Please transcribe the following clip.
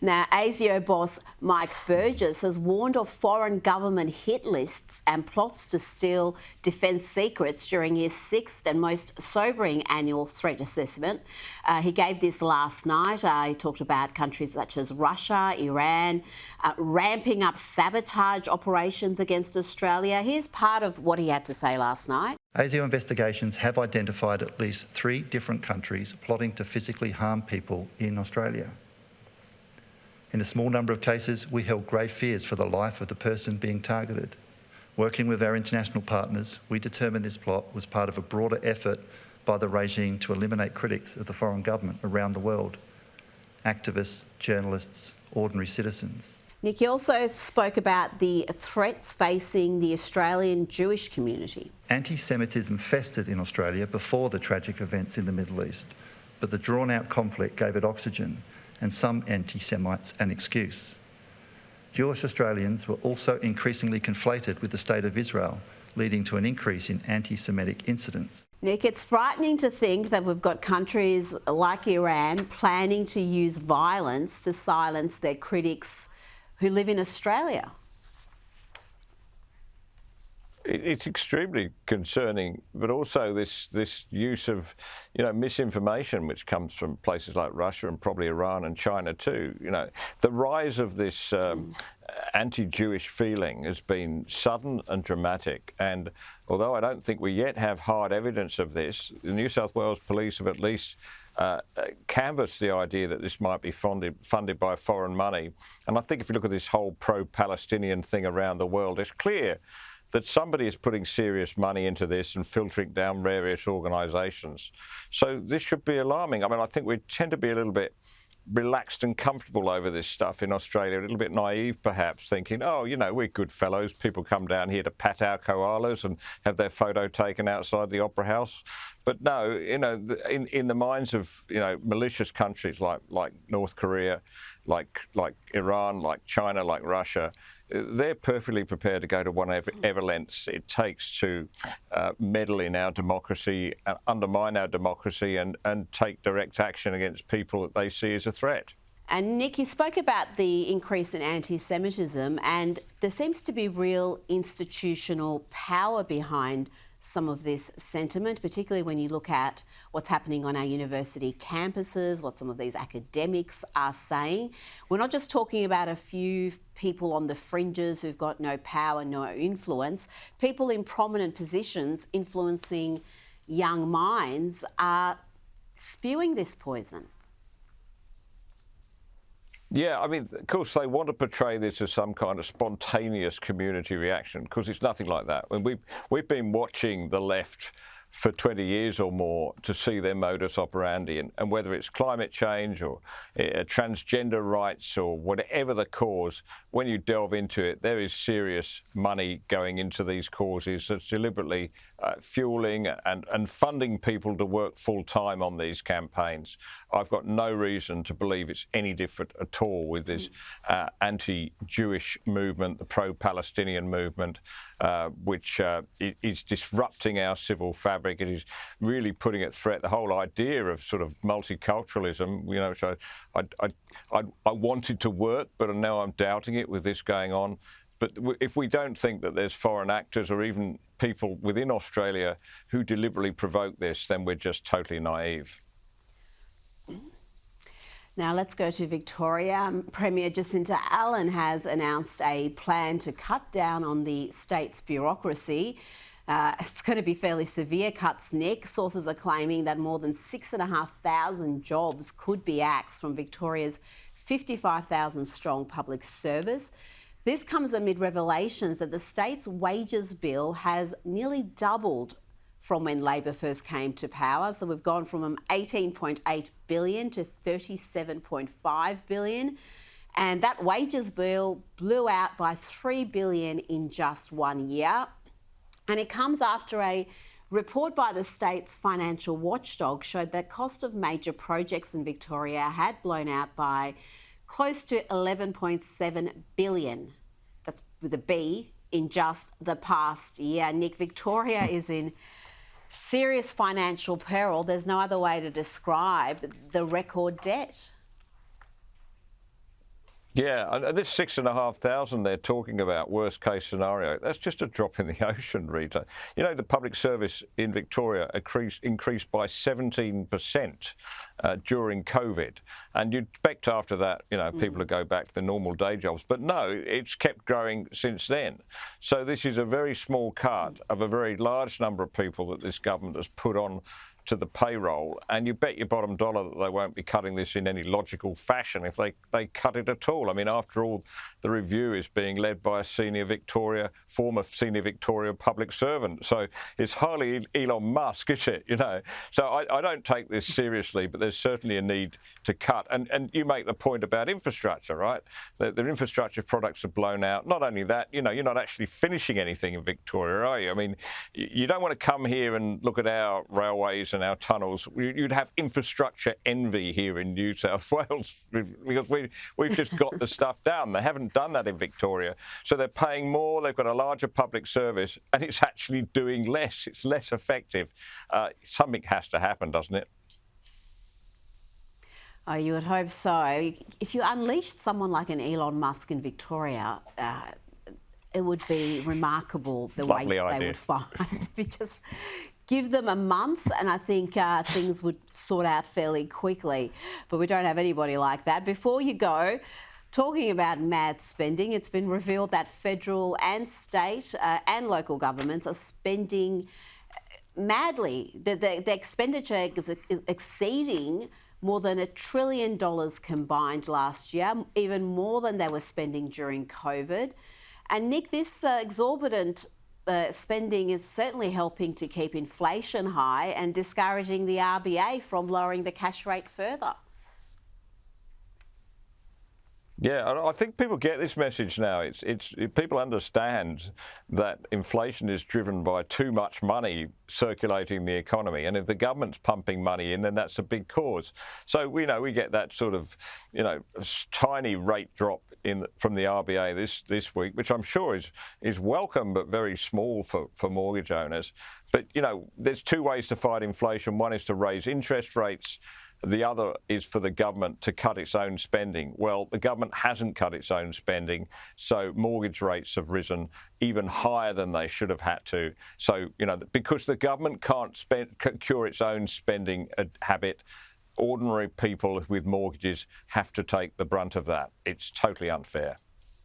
Now, ASIO boss Mike Burgess has warned of foreign government hit lists and plots to steal defence secrets during his sixth and most sobering annual threat assessment. He gave this last night. He talked about countries such as Russia, Iran, ramping up sabotage operations against Australia. Here's part of what he had to say last night. ASIO investigations have identified at least 3 different countries plotting to physically harm people in Australia. In a small number of cases, we held grave fears for the life of the person being targeted. Working with our international partners, we determined this plot was part of a broader effort by the regime to eliminate critics of the foreign government around the world: activists, journalists, ordinary citizens. Nick, he also spoke about the threats facing the Australian Jewish community. Anti-Semitism festered in Australia before the tragic events in the Middle East, but the drawn-out conflict gave it oxygen and some anti-Semites an excuse. Jewish Australians were also increasingly conflated with the State of Israel, leading to an increase in anti-Semitic incidents. Nick, it's frightening to think that we've got countries like Iran planning to use violence to silence their critics who live in Australia. It's extremely concerning, but also this use of, misinformation, which comes from places like Russia and probably Iran and China too. The rise of this anti-Jewish feeling has been sudden and dramatic. And although I don't think we yet have hard evidence of this, the New South Wales Police have at least canvassed the idea that this might be funded by foreign money. And I think if you look at this whole pro-Palestinian thing around the world, it's clear that somebody is putting serious money into this and filtering down various organisations. So this should be alarming. I mean, I think we tend to be a little bit relaxed and comfortable over this stuff in Australia, a little bit naive perhaps, thinking, we're good fellows. People come down here to pat our koalas and have their photo taken outside the Opera House. But no, in the minds of, malicious countries like North Korea, like Iran, like China, like Russia, they're perfectly prepared to go to whatever lengths it takes to meddle in our democracy, undermine our democracy and take direct action against people that they see as a threat. And Nick, you spoke about the increase in anti-Semitism, and there seems to be real institutional power behind some of this sentiment, particularly when you look at what's happening on our university campuses, what some of these academics are saying. We're not just talking about a few people on the fringes who've got no power, no influence. People in prominent positions influencing young minds are spewing this poison. Yeah, I mean, of course, they want to portray this as some kind of spontaneous community reaction, because it's nothing like that. I mean, we've been watching the left for 20 years or more to see their modus operandi, and whether it's climate change or transgender rights or whatever the cause, when you delve into it, there is serious money going into these causes that's deliberately fueling and funding people to work full-time on these campaigns. I've got no reason to believe it's any different at all with this anti-Jewish movement, the pro-Palestinian movement, which is disrupting our civil fabric. It is really putting at threat the whole idea of sort of multiculturalism, which I wanted to work, but now I'm doubting it with this going on. But if we don't think that there's foreign actors or even people within Australia who deliberately provoke this, then we're just totally naive. Now let's go to Victoria. Premier Jacinta Allen has announced a plan to cut down on the state's bureaucracy. It's going to be fairly severe cuts, Nick. Sources are claiming that more than 6,500 jobs could be axed from Victoria's 55,000 strong public service. This comes amid revelations that the state's wages bill has nearly doubled from when Labor first came to power. So we've gone from $18.8 billion to $37.5 billion. And that wages bill blew out by $3 billion in just 1 year. And it comes after a report by the state's financial watchdog showed that cost of major projects in Victoria had blown out by close to $11.7 billion. That's with a B, in just the past year. Nick, Victoria is in serious financial peril. There's no other way to describe the record debt. Yeah, and this 6,500 they're talking about, worst case scenario, that's just a drop in the ocean, Rita. You know, the public service in Victoria increased by 17% during COVID. And you'd expect after that, you know, people to go back to their normal day jobs. But no, it's kept growing since then. So this is a very small cut of a very large number of people that this government has put on to the payroll, and you bet your bottom dollar that they won't be cutting this in any logical fashion if they cut it at all. I mean, after all, the review is being led by a former senior Victoria public servant, so it's hardly Elon Musk, is it? You know, so I don't take this seriously, but there's certainly a need to cut. And you make the point about infrastructure, right? Their infrastructure products are blown out. Not only that, you know, you're not actually finishing anything in Victoria, are you? I mean, you don't want to come here and look at our railways and our tunnels. You'd have infrastructure envy here in New South Wales because we've just got the stuff down. They haven't done that in Victoria. So they're paying more, they've got a larger public service, and it's actually doing less. It's less effective. Something has to happen, doesn't it? Oh, you would hope so. If you unleashed someone like an Elon Musk in Victoria, it would be remarkable the waste they would find. We just give them a month and I think things would sort out fairly quickly. But we don't have anybody like that. Before you go, talking about mad spending, it's been revealed that federal and state and local governments are spending madly. The expenditure is exceeding more than $1 trillion combined last year, even more than they were spending during COVID. And Nick, this exorbitant spending is certainly helping to keep inflation high and discouraging the RBA from lowering the cash rate further. Yeah, I think people get this message now. People understand that inflation is driven by too much money circulating the economy, and if the government's pumping money in, then that's a big cause. So we get that sort of tiny rate drop from the RBA this week, which I'm sure is welcome but very small for mortgage owners. But there's two ways to fight inflation. One is to raise interest rates. The other is for the government to cut its own spending. Well, the government hasn't cut its own spending, so mortgage rates have risen even higher than they should have had to. So, because the government can't cure its own spending habit, ordinary people with mortgages have to take the brunt of that. It's totally unfair.